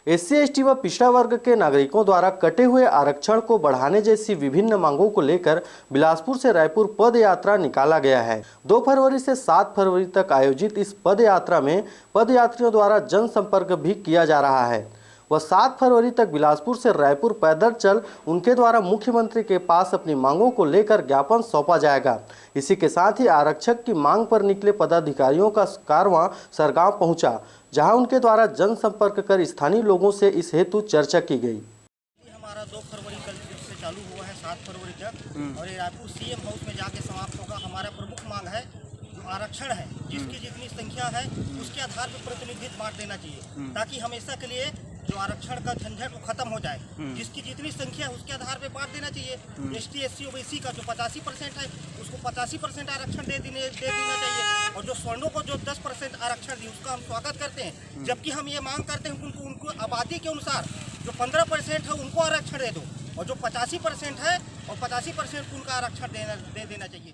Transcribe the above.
SC ST व पिछड़ा वर्ग के नागरिकों द्वारा कटे हुए आरक्षण को बढ़ाने जैसी विभिन्न मांगों को लेकर बिलासपुर से रायपुर पद यात्रा निकाला गया है। 2 फरवरी से 7 फरवरी तक आयोजित इस पद यात्रा में पदयात्रियों द्वारा जनसंपर्क भी किया जा रहा है। वह 7 फरवरी तक बिलासपुर से रायपुर पैदल चल उनके द्वारा मुख्यमंत्री के पास अपनी मांगों को लेकर ज्ञापन सौंपा जाएगा। इसी के साथ ही आरक्षक की मांग पर निकले पदाधिकारियों का कारवां सरगांव पहुंचा, जहां उनके द्वारा जनसंपर्क कर स्थानीय लोगों से इस हेतु चर्चा की गई। हमारा 2 फरवरी कल से चालू हुआ है 7 फरवरी तक और ये रायपुर CM हाउस में जाके समाप्त होगा। हमारा प्रमुख मांग है जो आरक्षण है, जिसकी जितनी संख्या है उसके आधार पर प्रतिनिधित्व बांट देना चाहिए, ताकि हमेशा के लिए जो आरक्षण का झंझट वो खत्म हो जाए। जिसकी जितनी संख्या है उसके आधार पर बांट देना चाहिए। ST SC OBC का जो 85% है उसको 85% आरक्षण दे देना चाहिए, और जो स्वर्णों को जो 10% आरक्षण दी उसका हम स्वागत करते हैं। जबकि हम ये मांग करते हैं उनको आबादी के अनुसार जो 15% है उनको आरक्षण दे दो, और जो 85% है और 85% उनका आरक्षण दे देना चाहिए।